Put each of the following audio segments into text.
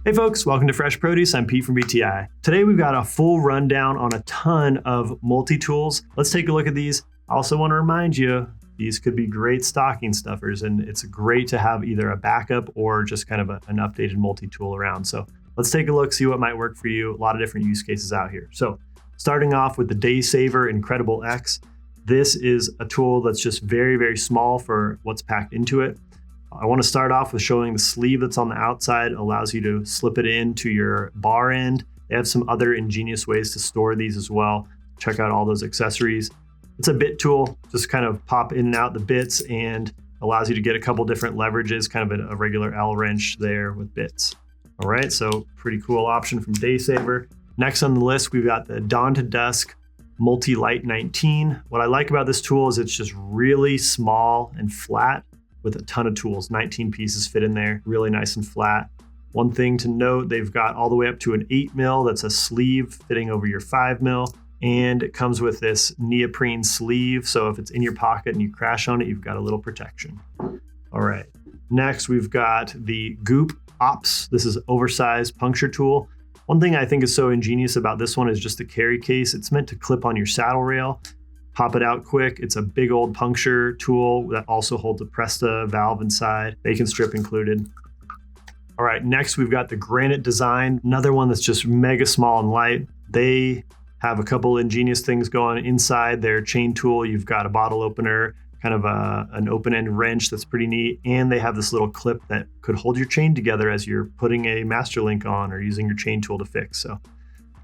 Hey folks, welcome to Fresh Produce. I'm Pete from BTI. Today we've got a full rundown on a ton of multi-tools. Let's take a look at these. I also want to remind you, these could be great stocking stuffers, and it's great to have either a backup or just kind of an updated multi-tool around. So let's take a look, see what might work for you. A lot of different use cases out here. So starting off with the Daysaver Incredible X. This is a tool that's just very, very small for what's packed into it. I want to start off with showing the sleeve that's on the outside. It allows you to slip it into your bar end. They have some other ingenious ways to store these as well. Check out all those accessories. It's a bit tool, just kind of pop in and out the bits and allows you to get a couple different leverages, kind of a regular L wrench there with bits. All right, so pretty cool option from Daysaver. Next on the list, we've got the Dawn to Dusk Multi-Light 19. What I like about this tool is it's just really small and flat with a ton of tools. 19 pieces fit in there, really nice and flat. One thing to note, they've got all the way up to an 8 mil. That's a sleeve fitting over your 5 mil. And it comes with this neoprene sleeve. So if it's in your pocket and you crash on it, you've got a little protection. All right. Next, we've got the Goop Ops. This is oversized puncture tool. One thing I think is so ingenious about this one is just the carry case. It's meant to clip on your saddle rail. Pop it out quick. It's a big old puncture tool that also holds a Presta valve inside, bacon strip included. All right, next we've got the Granite Design, another one that's just mega small and light. They have a couple ingenious things going inside their chain tool. You've got a bottle opener, kind of an open end wrench that's pretty neat. And they have this little clip that could hold your chain together as you're putting a master link on or using your chain tool to fix. So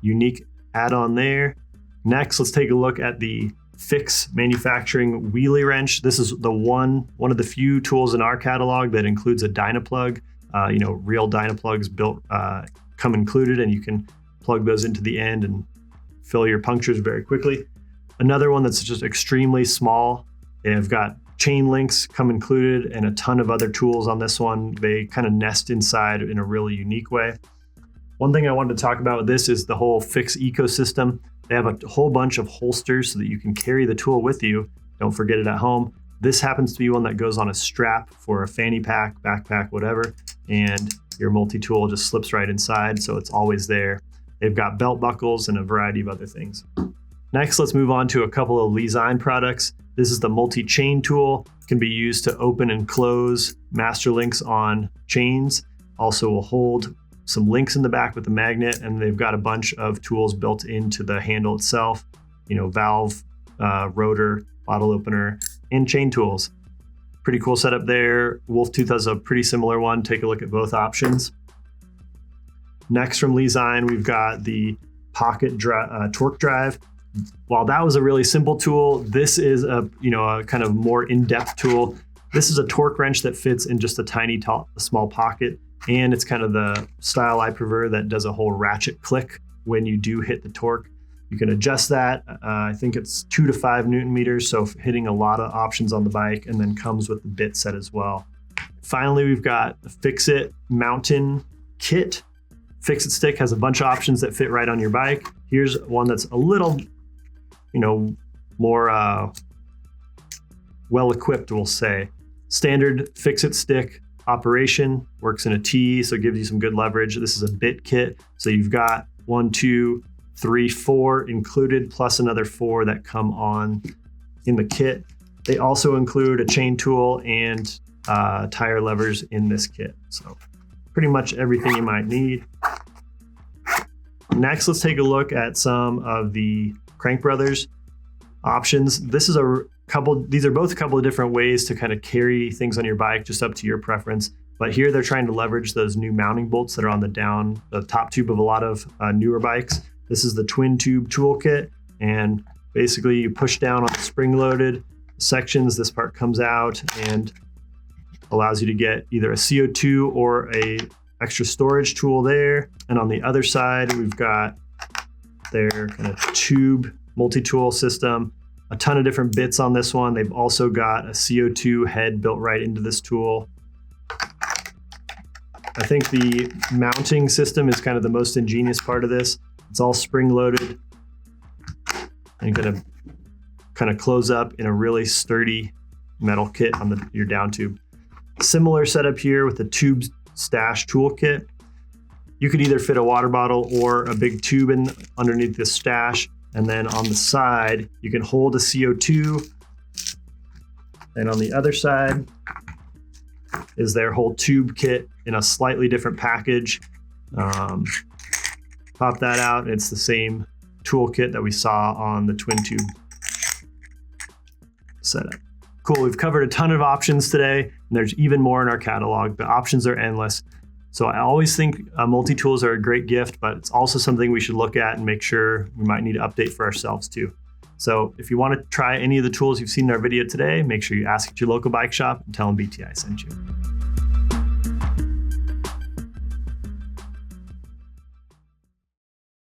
unique add-on there. Next, let's take a look at the Fix Manufacturing Wheelie Wrench. This is the one of the few tools in our catalog that includes a Dynaplug. Real Dynaplugs built come included, and you can plug those into the end and fill your punctures very quickly. Another one that's just extremely small. They've got chain links come included and a ton of other tools on this one. They kind of nest inside in a really unique way. One thing I wanted to talk about with this is the whole Fix ecosystem. They have a whole bunch of holsters so that you can carry the tool with you. Don't forget it at home. This happens to be one that goes on a strap for a fanny pack, backpack, whatever, and your multi-tool just slips right inside, so it's always there. They've got belt buckles and a variety of other things. Next, let's move on to a couple of Lezyne products. This is the multi-chain tool. It can be used to open and close master links on chains. Also will hold some links in the back with the magnet, and they've got a bunch of tools built into the handle itself, valve, rotor, bottle opener, and chain tools. Pretty cool setup there. Wolftooth has a pretty similar one. Take a look at both options. Next from Lezyne, we've got the Pocket Torque Drive. While that was a really simple tool, this is a kind of more in-depth tool. This is a torque wrench that fits in just a tiny small pocket. And it's kind of the style I prefer that does a whole ratchet click when you do hit the torque. You can adjust that. I think it's 2 to 5 Newton meters, so hitting a lot of options on the bike, and then comes with the bit set as well. Finally, we've got the Fix It Mountain Kit. Fix It Stick has a bunch of options that fit right on your bike. Here's one that's a little, more well-equipped, we'll say. Standard Fix It Stick operation, works in a T, so it gives you some good leverage. This is a bit kit, so you've got 1, 2, 3, 4 included, plus another 4 that come on in the kit. They also include a chain tool and tire levers in this kit, so pretty much everything you might need. Next, let's take a look at some of the Crankbrothers options. These are both a couple of different ways to kind of carry things on your bike, just up to your preference. But here they're trying to leverage those new mounting bolts that are on the top tube of a lot of newer bikes. This is the twin tube toolkit, and basically you push down on the spring-loaded sections. This part comes out and allows you to get either a CO2 or a extra storage tool there. And on the other side, we've got their kind of tube multi-tool system. A ton of different bits on this one. They've also got a CO2 head built right into this tool. I think the mounting system is kind of the most ingenious part of this. It's all spring-loaded and going to kind of close up in a really sturdy metal kit on your down tube. Similar setup here with the tube stash toolkit. You could either fit a water bottle or a big tube in underneath this stash. And then on the side, you can hold a CO2. And on the other side is their whole tube kit in a slightly different package. Pop that out, and it's the same toolkit that we saw on the twin tube setup. Cool, we've covered a ton of options today, and there's even more in our catalog. The options are endless. So I always think multi-tools are a great gift, but it's also something we should look at and make sure we might need to update for ourselves too. So if you want to try any of the tools you've seen in our video today, make sure you ask at your local bike shop and tell them BTI sent you.